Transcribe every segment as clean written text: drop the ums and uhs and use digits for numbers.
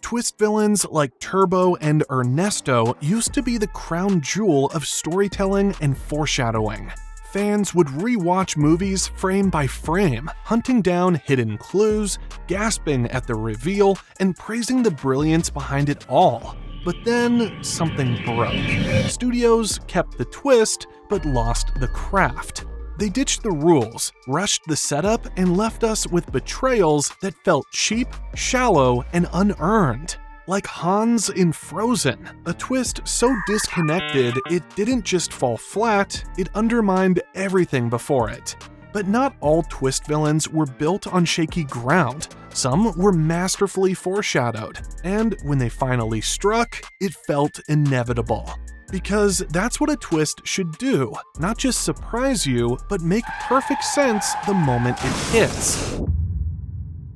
Twist villains like Turbo and Ernesto used to be the crown jewel of storytelling and foreshadowing. Fans would rewatch movies frame by frame, hunting down hidden clues, gasping at the reveal, and praising the brilliance behind it all. But then something broke. Studios kept the twist, but lost the craft. They ditched the rules, rushed the setup, and left us with betrayals that felt cheap, shallow, and unearned. Like Hans in Frozen, a twist so disconnected it didn't just fall flat, it undermined everything before it. But not all twist villains were built on shaky ground. Some were masterfully foreshadowed, and when they finally struck, it felt inevitable. Because that's what a twist should do, not just surprise you, but make perfect sense the moment it hits.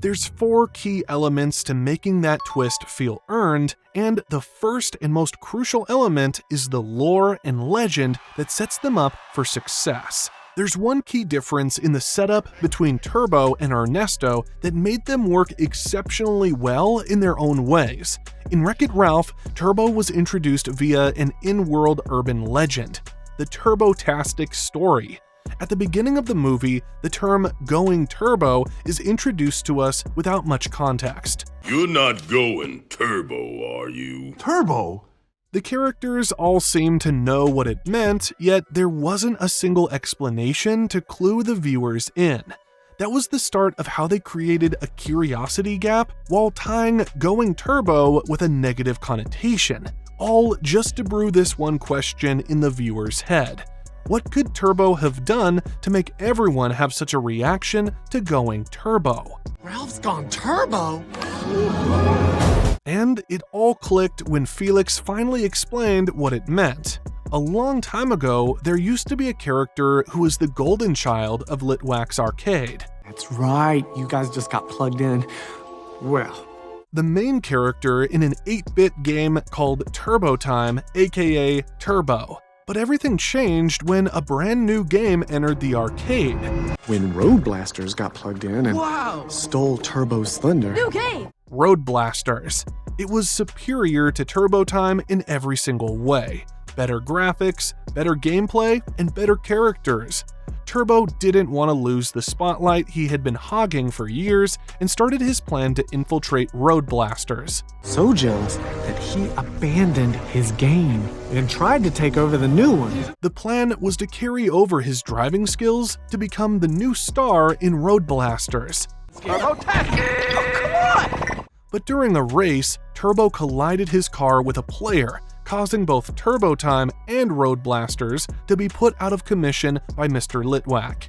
There's 4 key elements to making that twist feel earned, and the first and most crucial element is the lore and legend that sets them up for success. There's one key difference in the setup between Turbo and Ernesto that made them work exceptionally well in their own ways. In Wreck-It Ralph, Turbo was introduced via an in-world urban legend, the Turbo-tastic story. At the beginning of the movie, the term "going turbo" is introduced to us without much context. You're not going turbo, are you? Turbo? The characters all seemed to know what it meant, yet there wasn't a single explanation to clue the viewers in. That was the start of how they created a curiosity gap while tying "going turbo" with a negative connotation, all just to brew this one question in the viewer's head. What could Turbo have done to make everyone have such a reaction to going turbo? Ralph's gone turbo? And it all clicked when Felix finally explained what it meant. A long time ago, there used to be a character who was the golden child of Litwack's arcade. That's right, you guys just got plugged in. Well, the main character in an 8-bit game called Turbo Time, aka Turbo. But everything changed when a brand new game entered the arcade. when Road Blasters got plugged in and stole Turbo's thunder. New game! Road Blasters. It was superior to Turbo Time in every single way. Better graphics, better gameplay, and better characters. Turbo didn't want to lose the spotlight he had been hogging for years and started his plan to infiltrate Road Blasters. So jealous that he abandoned his game and tried to take over the new one. The plan was to carry over his driving skills to become the new star in Road Blasters. But during a race, Turbo collided his car with a player, causing both Turbo Time and Road Blasters to be put out of commission by Mr. Litwack.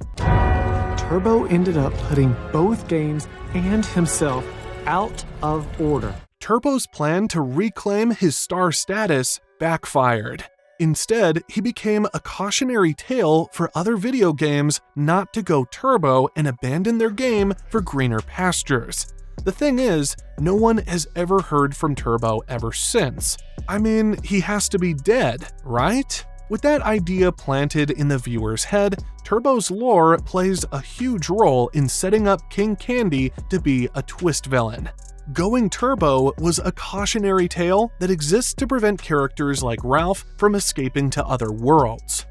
Turbo ended up putting both games and himself out of order. Turbo's plan to reclaim his star status backfired. Instead, he became a cautionary tale for other video games not to go turbo and abandon their game for greener pastures. The thing is, no one has ever heard from Turbo ever since. I mean, he has to be dead, right? With that idea planted in the viewer's head, Turbo's lore plays a huge role in setting up King Candy to be a twist villain. Going Turbo was a cautionary tale that exists to prevent characters like Ralph from escaping to other worlds.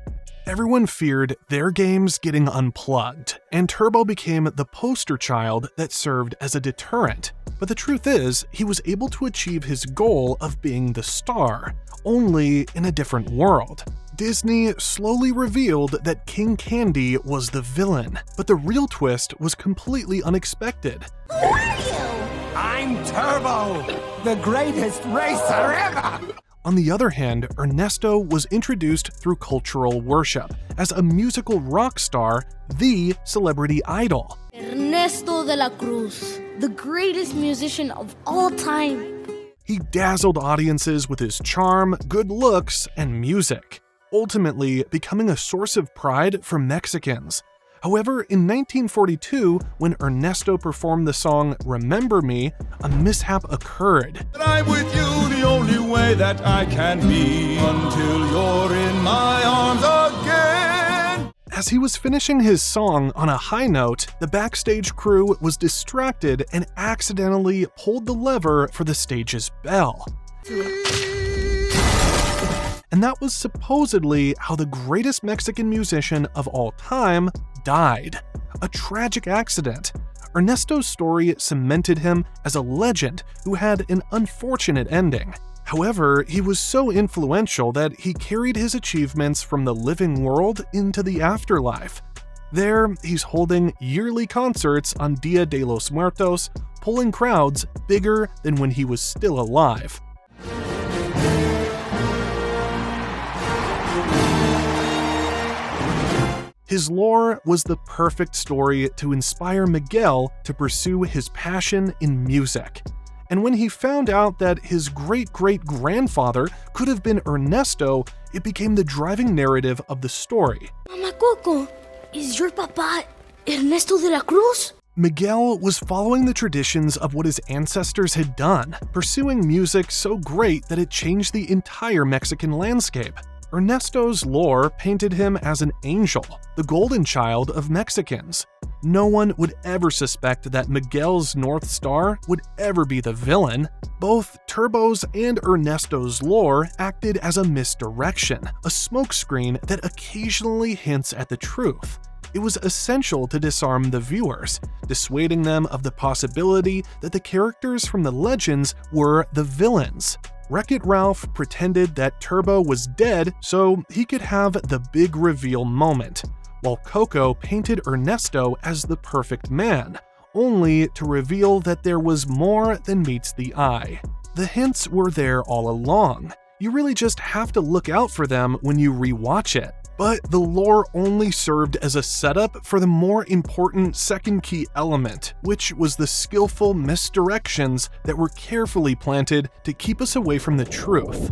Everyone feared their games getting unplugged, and Turbo became the poster child that served as a deterrent. But the truth is, he was able to achieve his goal of being the star, only in a different world. Disney slowly revealed that King Candy was the villain, but the real twist was completely unexpected. Who are you? I'm Turbo, the greatest racer ever! On the other hand, Ernesto was introduced through cultural worship as a musical rock star, the celebrity idol. Ernesto de la Cruz, the greatest musician of all time. He dazzled audiences with his charm, good looks, and music, ultimately becoming a source of pride for Mexicans. However, in 1942, when Ernesto performed the song Remember Me, a mishap occurred. I'm with you the only way that I can be until you're in my arms again. As he was finishing his song on a high note, the backstage crew was distracted and accidentally pulled the lever for the stage's bell. And that was supposedly how the greatest Mexican musician of all time died. A tragic accident. Ernesto's story cemented him as a legend who had an unfortunate ending. However, he was so influential that he carried his achievements from the living world into the afterlife. There, he's holding yearly concerts on Dia de los Muertos, pulling crowds bigger than when he was still alive. His lore was the perfect story to inspire Miguel to pursue his passion in music. And when he found out that his great-great-grandfather could have been Ernesto, it became the driving narrative of the story. Mama Coco, is your papa Ernesto de la Cruz? Miguel was following the traditions of what his ancestors had done, pursuing music so great that it changed the entire Mexican landscape. Ernesto's lore painted him as an angel, the golden child of Mexicans. No one would ever suspect that Miguel's North Star would ever be the villain. Both Turbo's and Ernesto's lore acted as a misdirection, a smokescreen that occasionally hints at the truth. It was essential to disarm the viewers, dissuading them of the possibility that the characters from the legends were the villains. Wreck-It Ralph pretended that Turbo was dead so he could have the big reveal moment, while Coco painted Ernesto as the perfect man, only to reveal that there was more than meets the eye. The hints were there all along. You really just have to look out for them when you rewatch it. But the lore only served as a setup for the more important second key element, which was the skillful misdirections that were carefully planted to keep us away from the truth.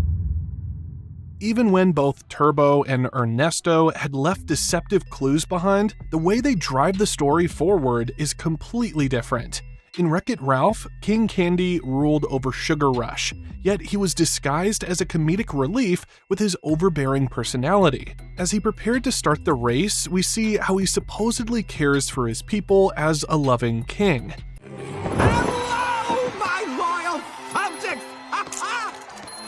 Even when both Turbo and Ernesto had left deceptive clues behind, the way they drive the story forward is completely different. In Wreck-It Ralph, King Candy ruled over Sugar Rush, yet he was disguised as a comedic relief with his overbearing personality. As he prepared to start the race, we see how he supposedly cares for his people as a loving king. Hello, my loyal subjects!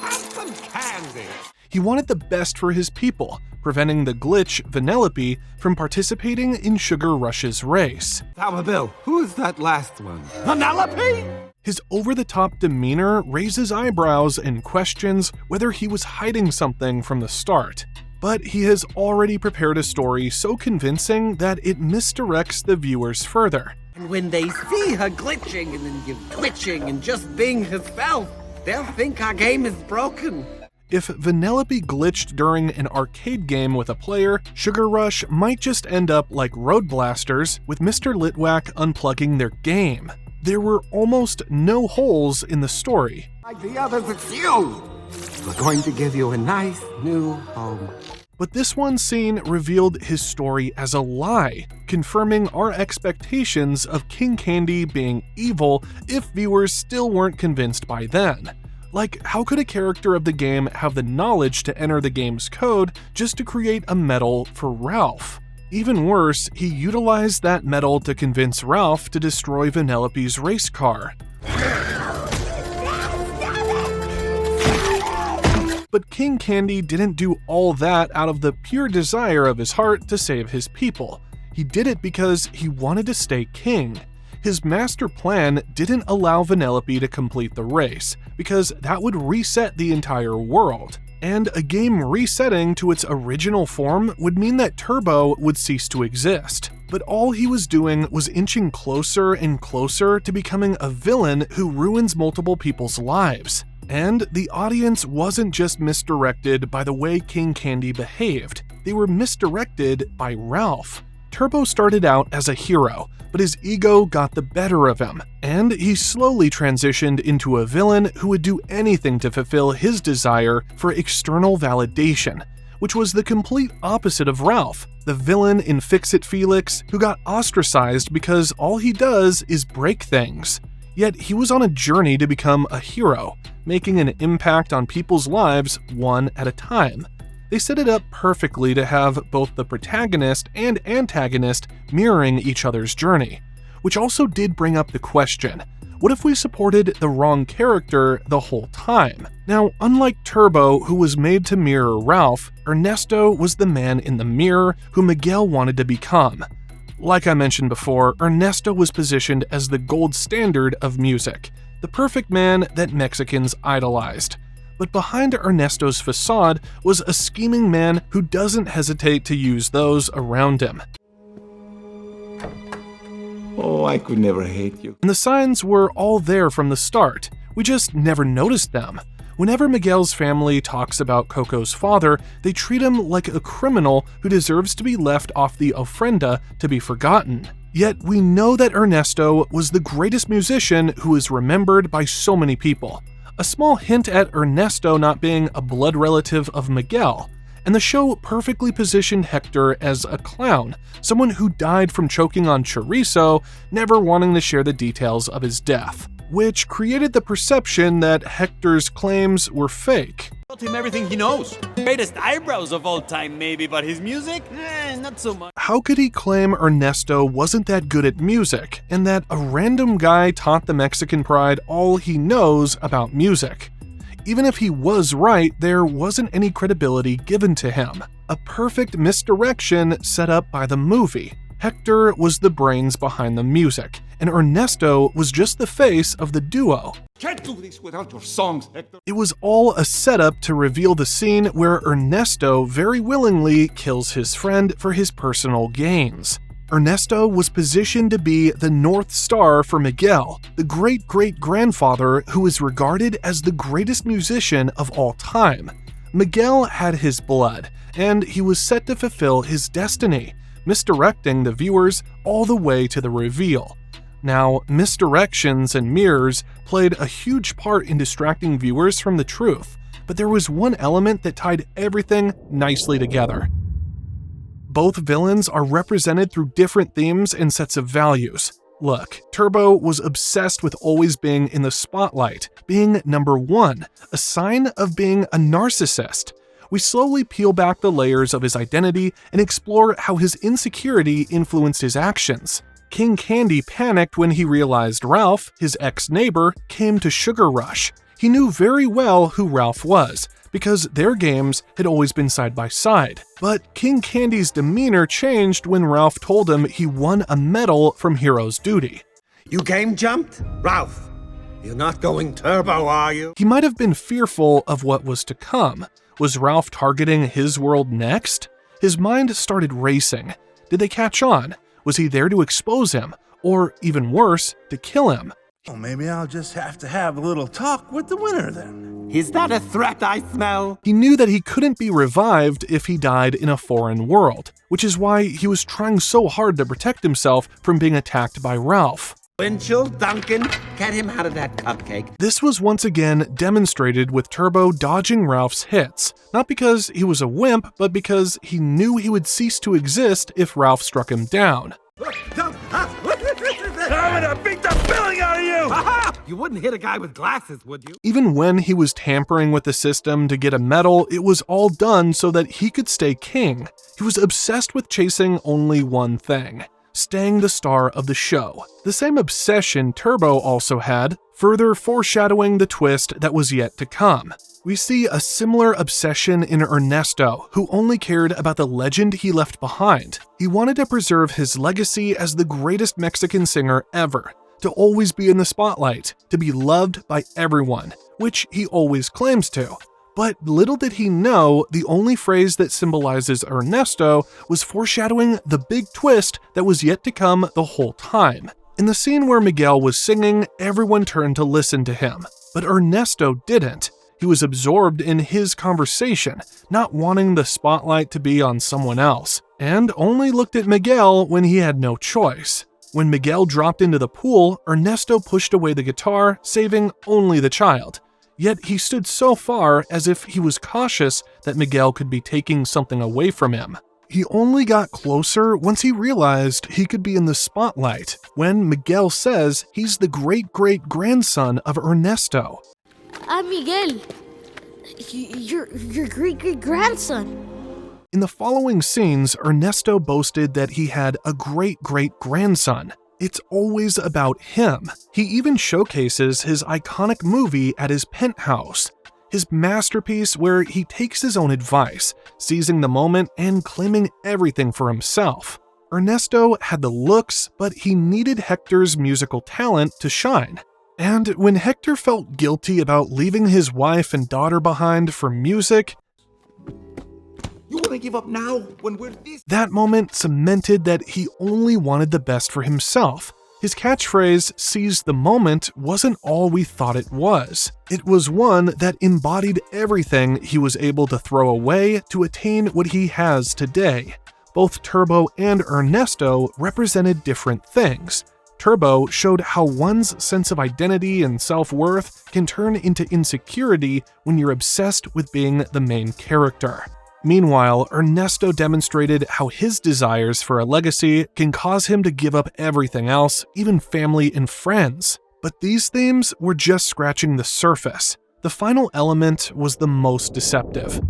Have some candy! He wanted the best for his people, preventing the glitch, Vanellope, from participating in Sugar Rush's race. Sour Bill, who's that last one? Vanellope? His over-the-top demeanor raises eyebrows and questions whether he was hiding something from the start. But he has already prepared a story so convincing that it misdirects the viewers further. And when they see her glitching and then you twitching and just being herself, they'll think our game is broken. If Vanellope glitched during an arcade game with a player, Sugar Rush might just end up like Road Blasters, with Mr. Litwack unplugging their game. There were almost no holes in the story. Like the others, it's you! We're going to give you a nice new home. But this one scene revealed his story as a lie, confirming our expectations of King Candy being evil if viewers still weren't convinced by then. Like, how could a character of the game have the knowledge to enter the game's code just to create a medal for Ralph? Even worse, he utilized that medal to convince Ralph to destroy Vanellope's race car. But King Candy didn't do all that out of the pure desire of his heart to save his people. He did it because he wanted to stay king. His master plan didn't allow Vanellope to complete the race, because that would reset the entire world. And a game resetting to its original form would mean that Turbo would cease to exist. But all he was doing was inching closer and closer to becoming a villain who ruins multiple people's lives. And the audience wasn't just misdirected by the way King Candy behaved, they were misdirected by Ralph. Turbo started out as a hero, but his ego got the better of him, and he slowly transitioned into a villain who would do anything to fulfill his desire for external validation, which was the complete opposite of Ralph, the villain in Fix-It Felix who got ostracized because all he does is break things. Yet he was on a journey to become a hero, making an impact on people's lives one at a time. They set it up perfectly to have both the protagonist and antagonist mirroring each other's journey, which also did bring up the question, what if we supported the wrong character the whole time? Now, unlike Turbo, who was made to mirror Ralph, Ernesto was the man in the mirror who Miguel wanted to become. Like I mentioned before, Ernesto was positioned as the gold standard of music, the perfect man that Mexicans idolized. But behind Ernesto's facade was a scheming man who doesn't hesitate to use those around him. Oh, I could never hate you. And the signs were all there from the start. We just never noticed them. Whenever Miguel's family talks about Coco's father, they treat him like a criminal who deserves to be left off the ofrenda to be forgotten. Yet we know that Ernesto was the greatest musician who is remembered by so many people. A small hint at Ernesto not being a blood relative of Miguel, and the show perfectly positioned Hector as a clown, someone who died from choking on chorizo, never wanting to share the details of his death, which created the perception that Hector's claims were fake. Told him everything he knows. Greatest eyebrows of all time, maybe, but his music? Not so much. How could he claim Ernesto wasn't that good at music, and that a random guy taught the Mexican pride all he knows about music? Even if he was right, there wasn't any credibility given to him. A perfect misdirection set up by the movie. Hector was the brains behind the music, and Ernesto was just the face of the duo. Can't do this without your songs, Hector. It was all a setup to reveal the scene where Ernesto very willingly kills his friend for his personal gains. Ernesto was positioned to be the North Star for Miguel, the great-great-grandfather who is regarded as the greatest musician of all time. Miguel had his blood, and he was set to fulfill his destiny, misdirecting the viewers all the way to the reveal. Now, misdirections and mirrors played a huge part in distracting viewers from the truth, but there was one element that tied everything nicely together. Both villains are represented through different themes and sets of values. Look, Turbo was obsessed with always being in the spotlight, being number one, a sign of being a narcissist. We slowly peel back the layers of his identity and explore how his insecurity influenced his actions. King Candy panicked when he realized Ralph, his ex-neighbor, came to Sugar Rush. He knew very well who Ralph was, because their games had always been side by side. But King Candy's demeanor changed when Ralph told him he won a medal from Hero's Duty. You game jumped? Ralph, you're not going turbo, are you? He might have been fearful of what was to come. Was Ralph targeting his world next? His mind started racing. Did they catch on? Was he there to expose him? Or, even worse, to kill him? Well, maybe I'll just have to have a little talk with the winner then. Is that a threat I smell? He knew that he couldn't be revived if he died in a foreign world, which is why he was trying so hard to protect himself from being attacked by Ralph. Winchell, Duncan, get him out of that cupcake. This was once again demonstrated with Turbo dodging Ralph's hits, not because he was a wimp, but because he knew he would cease to exist if Ralph struck him down. I'm gonna beat the filling out of you! You wouldn't hit a guy with glasses, would you? Even when he was tampering with the system to get a medal, it was all done so that he could stay king. He was obsessed with chasing only one thing: staying the star of the show. The same obsession Turbo also had, further foreshadowing the twist that was yet to come. We see a similar obsession in Ernesto, who only cared about the legend he left behind. He wanted to preserve his legacy as the greatest Mexican singer ever, to always be in the spotlight, to be loved by everyone, which he always claims to. But little did he know, the only phrase that symbolizes Ernesto was foreshadowing the big twist that was yet to come the whole time. In the scene where Miguel was singing, everyone turned to listen to him, but Ernesto didn't. He was absorbed in his conversation, not wanting the spotlight to be on someone else, and only looked at Miguel when he had no choice. When Miguel dropped into the pool, Ernesto pushed away the guitar, saving only the child. Yet he stood so far as if he was cautious that Miguel could be taking something away from him. He only got closer once he realized he could be in the spotlight, when Miguel says he's the great-great-grandson of Ernesto. Miguel, your great-great-grandson. In the following scenes, Ernesto boasted that he had a great-great-grandson. It's always about him. He even showcases his iconic movie at his penthouse, his masterpiece where he takes his own advice, seizing the moment and claiming everything for himself. Ernesto had the looks, but he needed Hector's musical talent to shine. And when Hector felt guilty about leaving his wife and daughter behind for music, You want to give up now when we're this? that moment cemented that he only wanted the best for himself. His catchphrase, "seize the moment," wasn't all we thought it was. It was one that embodied everything he was able to throw away to attain what he has today. Both Turbo and Ernesto represented different things. Turbo showed how one's sense of identity and self-worth can turn into insecurity when you're obsessed with being the main character. Meanwhile, Ernesto demonstrated how his desires for a legacy can cause him to give up everything else, even family and friends. But these themes were just scratching the surface. The final element was the most deceptive.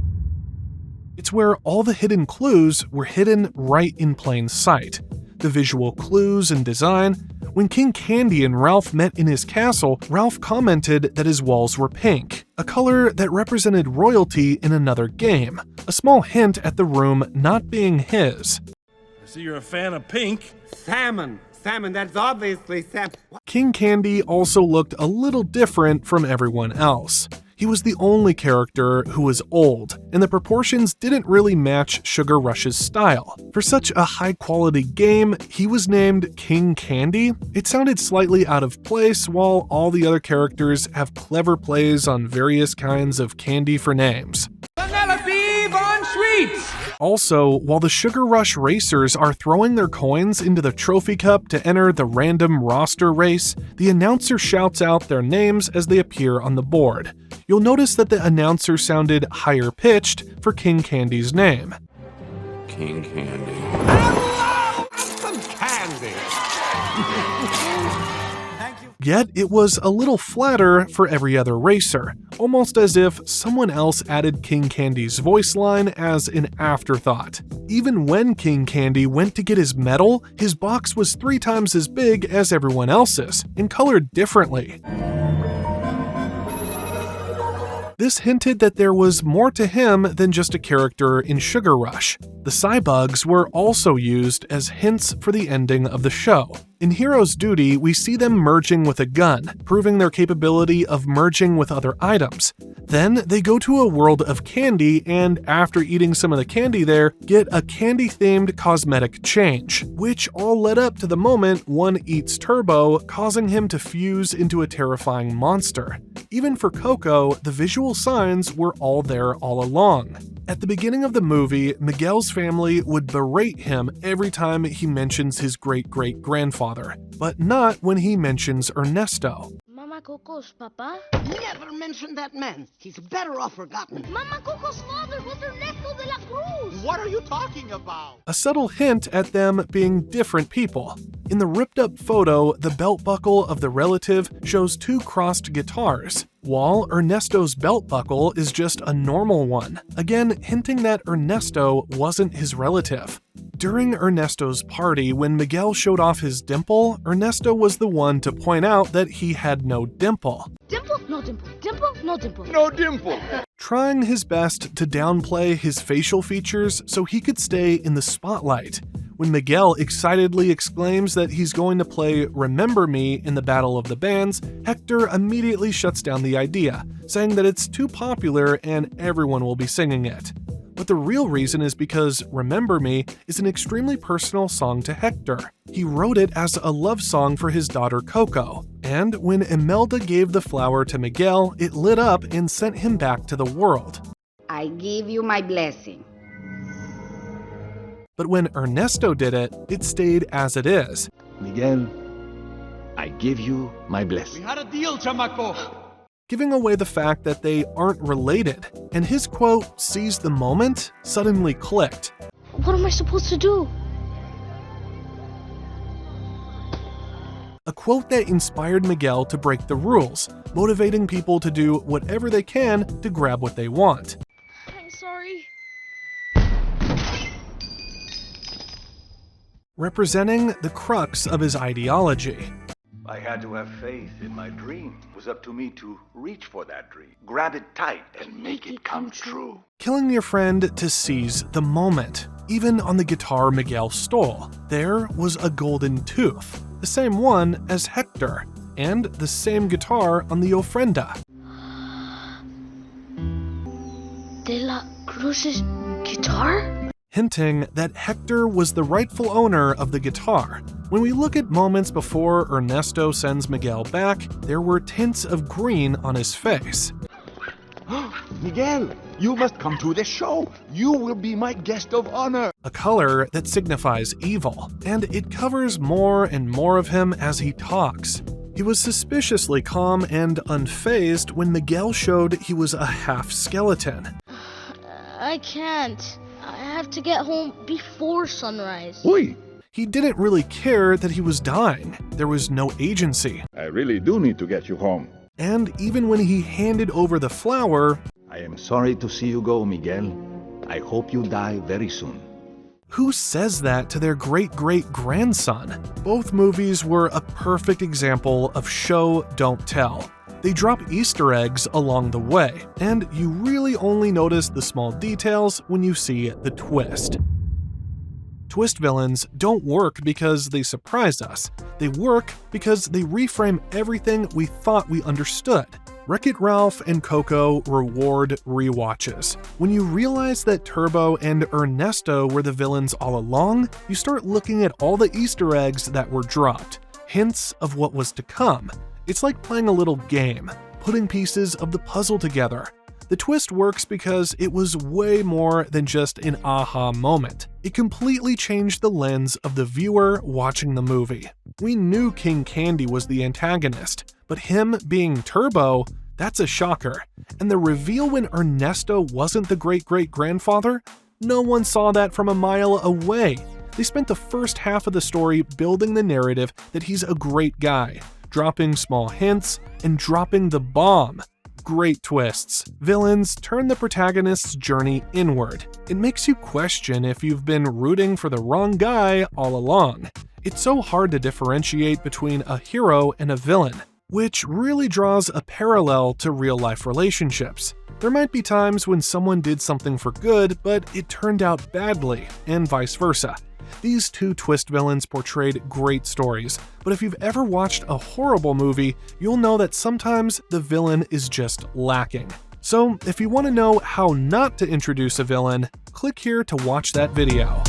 It's where all the hidden clues were hidden right in plain sight. The visual clues and design. When King Candy and Ralph met in his castle, Ralph commented that his walls were pink, a color that represented royalty in another game, a small hint at the room not being his. I see you're a fan of pink. Salmon. Salmon, that's obviously salmon. King Candy also looked a little different from everyone else. He was the only character who was old, and the proportions didn't really match Sugar Rush's style. For such a high-quality game, he was named King Candy. It sounded slightly out of place, while all the other characters have clever plays on various kinds of candy for names. Also, while the Sugar Rush racers are throwing their coins into the trophy cup to enter the random roster race, the announcer shouts out their names as they appear on the board. You'll notice that the announcer sounded higher pitched for King Candy's name. King Candy. Some candy. Yet it was a little flatter for every other racer, almost as if someone else added King Candy's voice line as an afterthought. Even when King Candy went to get his medal, his box was 3 times as big as everyone else's, and colored differently. This hinted that there was more to him than just a character in Sugar Rush. The Cybugs were also used as hints for the ending of the show. In Hero's Duty, we see them merging with a gun, proving their capability of merging with other items. Then they go to a world of candy and, after eating some of the candy there, get a candy-themed cosmetic change, which all led up to the moment one eats Turbo, causing him to fuse into a terrifying monster. Even for Coco, the visual signs were all there all along. At the beginning of the movie, Miguel's family would berate him every time he mentions his great-great-grandfather, but not when he mentions Ernesto. Mama Coco's papa? Never mention that man. He's better off forgotten. Mama Coco's father was Ernesto de la Cruz. What are you talking about? A subtle hint at them being different people. In the ripped-up photo, the belt buckle of the relative shows 2 crossed guitars, while Ernesto's belt buckle is just a normal one, again hinting that Ernesto wasn't his relative. During Ernesto's party, when Miguel showed off his dimple, Ernesto was the one to point out that he had no dimple. Dimple? No dimple. Dimple? No dimple. No dimple. Trying his best to downplay his facial features so he could stay in the spotlight. When Miguel excitedly exclaims that he's going to play Remember Me in the Battle of the Bands, Hector immediately shuts down the idea, saying that it's too popular and everyone will be singing it. But the real reason is because Remember Me is an extremely personal song to Hector. He wrote it as a love song for his daughter Coco, and when Imelda gave the flower to Miguel, it lit up and sent him back to the world. I give you my blessing. But when Ernesto did it, it stayed as it is. Miguel, I give you my blessing. We had a deal, chamaco. Giving away the fact that they aren't related, and his quote, "seize the moment," suddenly clicked. What am I supposed to do? a quote that inspired Miguel to break the rules, motivating people to do whatever they can to grab what they want. I'm sorry. Representing the crux of his ideology. I had to have faith in my dream. It was up to me to reach for that dream, grab it tight, and make it come true. Killing your friend to seize the moment. Even on the guitar Miguel stole, there was a golden tooth, the same one as Hector, and the same guitar on the ofrenda. De la Cruz's guitar? Hinting that Hector was the rightful owner of the guitar. When we look at moments before Ernesto sends Miguel back, there were tints of green on his face. Miguel, you must come to the show. You will be my guest of honor. A color that signifies evil, and it covers more and more of him as he talks. He was suspiciously calm and unfazed when Miguel showed he was a half skeleton. I can't. I have to get home before sunrise. Oi! He didn't really care that he was dying. There was no agency. I really do need to get you home. And even when he handed over the flower, I am sorry to see you go, Miguel. I hope you die very soon. who says that to their great-great-grandson? Both movies were a perfect example of show, don't tell. They drop Easter eggs along the way, and you really only notice the small details when you see the twist. Twist villains don't work because they surprise us. They work because they reframe everything we thought we understood. Wreck-It Ralph and Coco reward rewatches. When you realize that Turbo and Ernesto were the villains all along, you start looking at all the Easter eggs that were dropped, hints of what was to come. It's like playing a little game, putting pieces of the puzzle together. The twist works because it was way more than just an aha moment. It completely changed the lens of the viewer watching the movie. We knew King Candy was the antagonist, but him being Turbo, that's a shocker. And the reveal when Ernesto wasn't the great-great-grandfather? No one saw that from a mile away. They spent the first half of the story building the narrative that he's a great guy, dropping small hints, and dropping the bomb. Great twists. Villains turn the protagonist's journey inward. It makes you question if you've been rooting for the wrong guy all along. It's so hard to differentiate between a hero and a villain, which really draws a parallel to real-life relationships. There might be times when someone did something for good, but it turned out badly, and vice versa. These two twist villains portrayed great stories, but if you've ever watched a horrible movie, you'll know that sometimes the villain is just lacking. So if you want to know how not to introduce a villain, click here to watch that video.